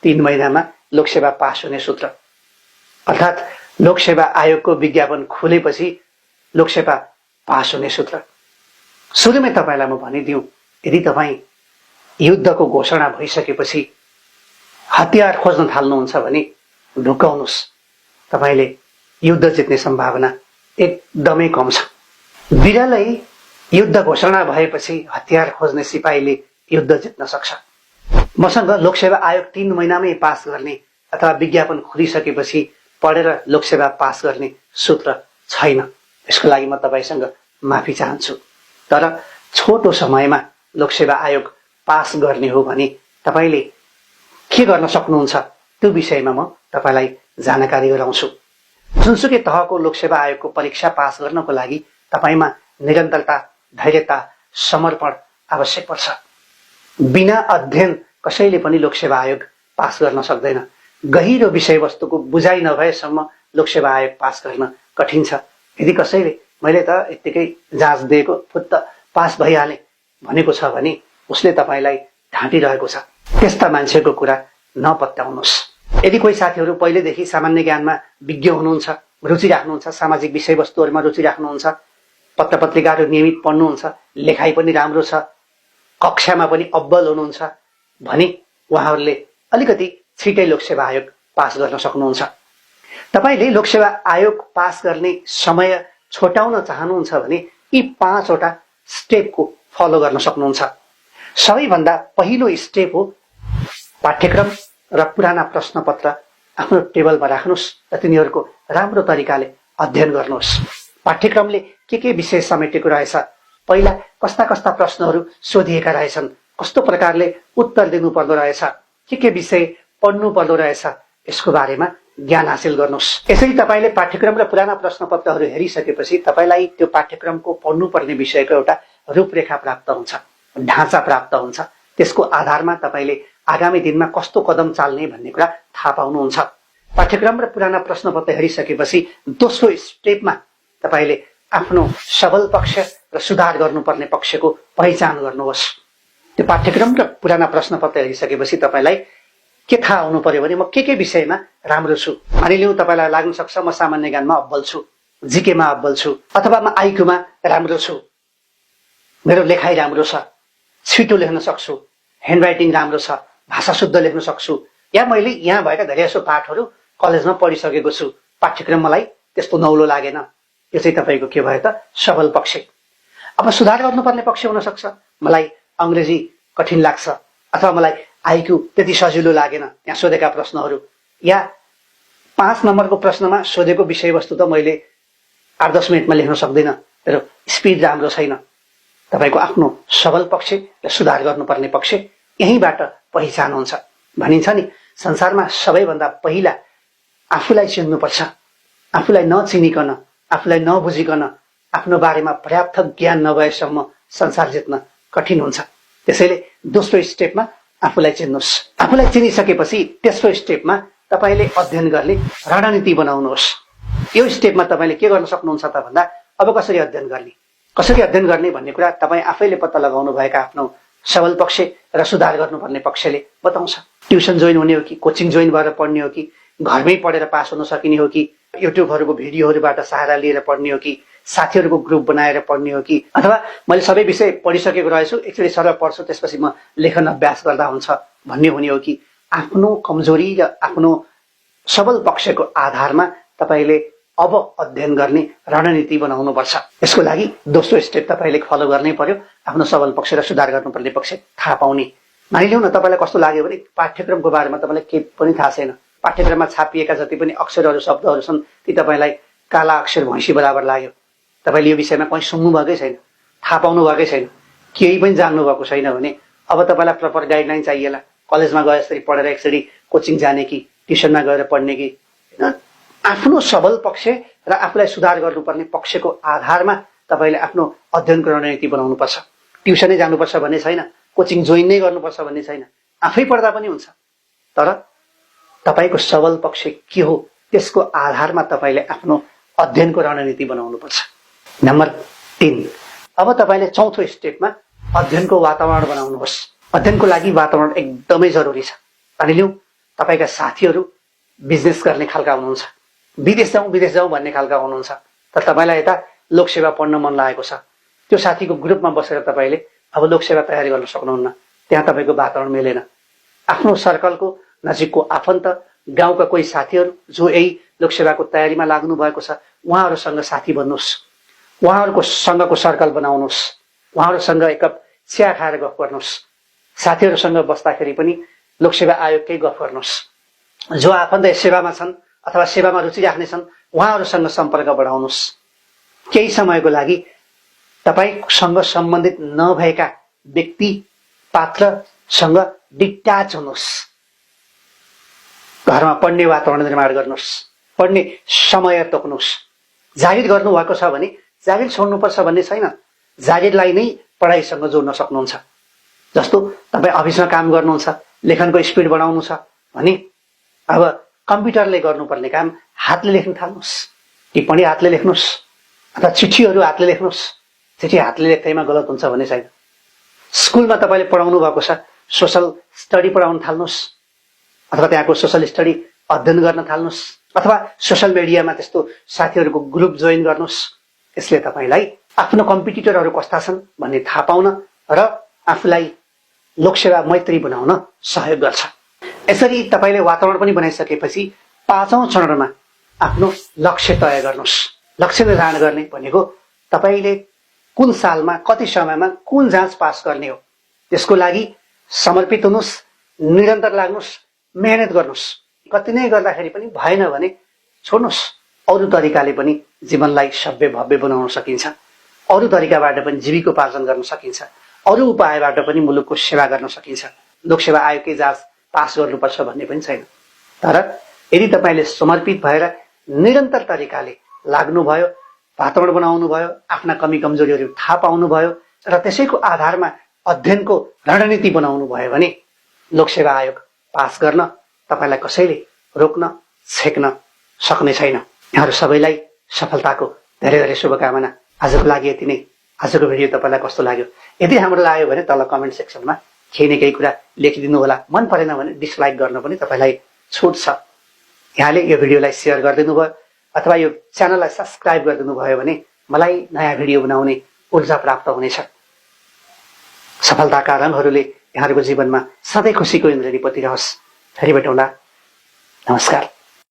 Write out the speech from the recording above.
3 महिनामा लोकसेवा पास हुने सूत्र, अर्थात् लोकसेवा आयोगको विज्ञापन खुलेपछि लोकसेवा पास हुने सूत्र। सुरुमै तपाईलाई म भनिदिउँ, यदि तपाईँ युद्धको घोषणा भइसकेपछि हतियार खोज्न थाल्नुहुन्छ भने ढुकाउनुहोस्, तपाईले युद्ध जित्ने सम्भावना एकदमै कम छ। बिरलै युद्ध घोषणा भएपछि हतियार खोज्ने सिपाहीले युद्ध जित्न सक्छ। मसँग लोकसेवा आयोग 3 महिनामै पास गर्ने अथवा विज्ञापन खुलिसकेपछि पढेर लोकसेवा पास गर्ने सूत्र छैन। यसको लागि म तपाईसँग माफी चाहन्छु। तर छोटो समयमा लोकसेवा आयोग पास गर्ने हो भने तपाईले के गर्न सक्नुहुन्छ त्यो विषयमा म तपाईलाई जानकारी गराउँछु। जुनसुकै तहको लोकसेवा आयोगको परीक्षा पास गर्नको लागि तपाईमा निरन्तरता, धैर्यता, समर्पण आवश्यक पर्छ। बिना अध्ययन कसैले पनि लोकसेवा आयोग पास गर्न सक्दैन। गहिरो विषयवस्तुको बुझाइ नभएसम्म लोकसेवा आयोग पास गर्न कठिन छ। यदि कसैले मैले त यत्तिकै जाँच दिएको फुत्त पास भइहाले भनेको छ भने उसले तपाईलाई ढाँटिरहेको छ। त्यस्ता मान्छेको कुरा नपत्याउनुहोस्। यदि कोही साथीहरू पहिलेदेखि सामान्य ज्ञानमा विज्ञ हुनुहुन्छ, रुचि राख्नुहुन्छ, सामाजिक विषयवस्तुहरूमा रुचि राख्नुहुन्छ, पत्र पत्रिकाहरू नियमित पढ्नुहुन्छ, लेखाइ पनि राम्रो छ, कक्षामा पनि अब्बल हुनुहुन्छ भने उहाँहरूले अलिकति छिटै लोकसेवा आयोग पास गर्न सक्नुहुन्छ। तपाईले लोकसेवा आयोग पास गर्ने समय छोटाउन चाहनुहुन्छ भने यी 5 वटा स्टेपको फलो गर्न सक्नुहुन्छ। सबैभन्दा पहिलो स्टेप हो पाठ्यक्रम र पुराना प्रश्नपत्र आफ्नो टेबलमा राख्नुहोस् र तिनीहरूको राम्रो तरिकाले अध्ययन गर्नुहोस्। पाठ्यक्रमले के विषय समेटेको रहेछ, पहिला कस्ता कस्ता प्रश्नहरू सोधिएका रहेछन्, कस्तो प्रकारले उत्तर दिनु पर्दो रहेछ, के विषय पढ्नु पर्दो रहेछ, यसको बारेमा ज्ञान हासिल गर्नुहोस्। यसरी तपाईले पाठ्यक्रम र पुराना प्रश्नपत्रहरू हेरिसकेपछि तपाईलाई त्यो पाठ्यक्रमको पढ्नुपर्ने विषयको एउटा रूपरेखा प्राप्त हुन्छ, ढाँचा प्राप्त हुन्छ। त्यसको आधारमा तपाईले आगामी दिनमा कस्तो कदम चाल्ने भन्ने कुरा थाहा पाउनुहुन्छ। पाठ्यक्रम र पुराना प्रश्नपत्र हेरिसकेपछि दोस्रो स्टेपमा तपाईले आफ्नो सबल पक्ष र सुधार गर्नुपर्ने पक्षको पहिचान गर्नुहोस्। त्यो पाठ्यक्रम र पुराना प्रश्नपत्र हेरिसकेपछि तपाईलाई के थाहा हुनु पर्यो भने म के विषयमा राम्रो छु। मानिलिउँ तपाईलाई लाग्न सक्छ म सामान्य ज्ञानमा अब्बल छु, जिकेमा अब्बल छु, अथवा म आइक्यूमा राम्रो छु, मेरो लेखाइ राम्रो छ, छिटो लेख्न सक्छु, ह्यान्डराइटिङ राम्रो छ, भाषा शुद्ध लेख्न सक्छु, या मैले यहाँ भएका धेरैजसो पाठहरू कलेजमा पढिसकेको छु, पाठ्यक्रम मलाई त्यस्तो नौलो लागेन। यो चाहिँ तपाईको के भयो त सबल पक्ष। अब सुधार गर्नुपर्ने पक्ष हुन सक्छ, मलाई अंग्रेजी कठिन लाग्छ अथवा मलाई आइक्यू त्यति सजिलो लागेन यहाँ सोधेका प्रश्नहरू, या 5 नम्बरको प्रश्नमा सोधेको विषयवस्तु त मैले 8-10 मिनेटमा लेख्न सक्दिनँ, मेरो स्पिड राम्रो छैन। तपाईको आफ्नो सबल पक्ष र सुधार गर्नुपर्ने पक्ष यहीँबाट पहिचान हुन्छ। भनिन्छ नि संसारमा सबैभन्दा पहिला आफूलाई चिन्नुपर्छ। आफूलाई नचिनिकन, आफूलाई नबुझिकन, आफ्नो बारेमा पर्याप्त ज्ञान नभएसम्म संसार जित्न कठिन हुन्छ। त्यसैले दोस्रो स्टेपमा आफूलाई चिन्नुहोस्। आफूलाई चिनिसकेपछि तेस्रो स्टेपमा तपाईले अध्ययन गर्ने रणनीति बनाउनुहोस्। यो स्टेपमा तपाईले के गर्न सक्नुहुन्छ त भन्दा अब कसरी अध्ययन गर्ने भन्ने कुरा तपाई आफैले पत्ता लगाउनु भएका आफ्नो सबल पक्ष र सुधार गर्नुपर्ने पक्षले बताउँछ। ट्युसन जोइन हुने हो कि, कोचिङ जोइन भएर पढ्ने हो कि, घरमै पढेर पास हुन सकिने हो कि, युट्युबहरूको भिडियोहरूबाट सहारा लिएर पढ्ने हो कि, साथीहरूको ग्रुप बनाएर पढ्ने हो कि, अथवा मैले सबै विषय पढिसकेको रहेछु एकचोटि सरल पढ्छु त्यसपछि म लेखन अभ्यास गर्दा हुन्छ भन्ने हुने हो कि, आफ्नो कमजोरी र आफ्नो सबल पक्षको आधारमा तपाईले अब अध्ययन गर्ने रणनीति बनाउनुपर्छ। यसको लागि दोस्रो स्टेप तपाईले फलो गर्नै पर्यो, आफ्नो सबल पक्ष र सुधार गर्नुपर्ने पक्ष थाहा पाउने। मानिलिउँ न तपाईलाई कस्तो लाग्यो भने पाठ्यक्रमको बारेमा तपाईलाई केही पनि थाहा छैन, पाठ्यक्रममा छापिएका जति पनि अक्षरहरू शब्दहरू छन् ती तपाईलाई काला अक्षर भैँसी बराबर लाग्यो। तपाईले यो विषयमा कहीँ सुन्नु भएकै छैन, थाहा पाउनु भएकै छैन, केही पनि जान्नु भएको छैन भने अब तपाईलाई प्रपर गाइडलाइन चाहिएला। कलेजमा गए जसरी पढेर एकचोटि कोचिङ जाने कि, ट्युसनमा गएर पढ्ने कि, आफ्नो सबल पक्ष र आफूलाई सुधार गर्नुपर्ने पक्षको आधारमा तपाईले आफ्नो अध्ययनको रणनीति बनाउनुपर्छ। ट्युसनै जानुपर्छ भन्ने छैन, कोचिङ जोइन नै गर्नुपर्छ भन्ने छैन, आफै पढ्दा पनि हुन्छ। तर तपाईको सबल पक्ष के हो त्यसको आधारमा तपाईले आफ्नो अध्ययनको रणनीति बनाउनुपर्छ। नम्बर 3, अब तपाईले चौथो स्टेपमा अध्ययनको वातावरण बनाउनुहोस्। अध्ययनको लागि वातावरण एकदमै जरुरी छ। मानिलिउँ तपाईँका साथीहरू बिजनेस गर्ने खालका हुनुहुन्छ, विदेश जाउँ भन्ने खालका हुनुहुन्छ, तर तपाईँलाई यता लोकसेवा पढ्न मन लागेको छ। त्यो साथीको ग्रुपमा बसेर तपाईँले अब लोकसेवा तयारी गर्न सक्नुहुन्न, त्यहाँ तपाईँको वातावरण मिलेन। आफ्नो सर्कलको नजिकको आफन्त, गाउँका कोही साथीहरू जो यही लोकसेवाको तयारीमा लाग्नु भएको छ, उहाँहरूसँग साथी बन्नुहोस्, उहाँहरूको सँगको सर्कल बनाउनुहोस्, उहाँहरूसँग एक कप चिया खाएर गफ गर्नुहोस्, साथीहरूसँग बस्दाखेरि पनि लोकसेवा आयोगकै गफ गर्नुहोस्। जो आफन्त सेवामा छन् अथवा सेवामा रुचि राख्नेछन् उहाँहरूसँग सम्पर्क बढाउनुहोस्। केही समयको लागि तपाईसँग सम्बन्धित नभएका व्यक्ति पात्रसँग डिट्याच हुनुहोस्। घरमा पढ्ने वातावरण निर्माण गर्नुहोस्, पढ्ने समय तोक्नुहोस्। जागिर गर्नुभएको छ भने जागिर छोड्नुपर्छ भन्ने छैन, जागिरलाई नै पढाइसँग जोड्न सक्नुहुन्छ। जस्तो तपाईँ अफिसमा काम गर्नुहुन्छ, लेखनको स्पिड बढाउनु छ भने अब कम्प्युटरले गर्नुपर्ने काम हातले लेख्न थाल्नुहोस्, टिप्पणी हातले लेख्नुहोस् अथवा चिठीहरू हातले लेख्नुहोस्। चिठी हातले लेख्दैमा गलत हुन्छ भन्ने छैन। स्कुलमा तपाईँले पढाउनु भएको छ, सोसल स्टडी पढाउन थाल्नुहोस् अथवा त्यहाँको सोसल स्टडी अध्ययन गर्न थाल्नुहोस् अथवा सोसल मिडियामा त्यस्तो साथीहरूको ग्रुप जोइन गर्नुहोस्। यसले तपाईँलाई आफ्नो कम्पिटिटरहरू कस्ता छन् भन्ने थाहा पाउन र आफूलाई लोकसेवा मैत्री बनाउन सहयोग गर्छ। यसरी तपाईँले वातावरण पनि बनाइसकेपछि 5औं चरणमा आफ्नो लक्ष्य तय गर्नुहोस्। लक्ष्य निर्धारण गर्ने भनेको तपाईँले कुन सालमा कति समयमा कुन जाँच पास गर्ने हो, त्यसको लागि समर्पित हुनुहोस्, निरन्तर लाग्नुहोस्, मेहनत गर्नुहोस्। कति नै गर्दाखेरि पनि भएन भने छोड्नुहोस्। अरू तरिकाले पनि जीवनलाई सभ्य भव्य बनाउन सकिन्छ, अरू तरिकाबाट पनि जीविकोपार्जन गर्न सकिन्छ, अरू उपायबाट पनि मुलुकको सेवा गर्न सकिन्छ। लोकसेवा आयोगकै जाँच पास गर्नुपर्छ भन्ने पनि छैन। तर यदि तपाईँले समर्पित भएर निरन्तर तरिकाले लाग्नुभयो, वातावरण बनाउनु भयो, आफ्ना कमी कमजोरीहरू थाहा पाउनु भयो र त्यसैको आधारमा अध्ययनको रणनीति बनाउनु भयो भने लोकसेवा आयोग पास गर्न तपाईँलाई कसैले रोक्न छेक्न सक्ने छैन। यहाँहरू सबैलाई सफलताको धेरै धेरै शुभकामना। आजको लागि यति नै। आजको भिडियो तपाईँलाई कस्तो लाग्यो? यदि राम्रो लाग्यो भने तल कमेन्ट सेक्सनमा केही न केही कुरा लेखिदिनु होला। मन परेन भने डिसलाइक गर्न पनि तपाईँलाई छुट छ। यहाँले यो भिडियोलाई सेयर गरिदिनु भयो अथवा यो च्यानललाई सब्सक्राइब गरिदिनु भयो भने मलाई नयाँ भिडियो बनाउने ऊर्जा प्राप्त हुनेछ। सफलताका रङहरूले यहाँहरूको जीवनमा सधैँ खुसीको इन्द्रेणी पतिरहोस्। फेरि भेटौँला। नमस्कार।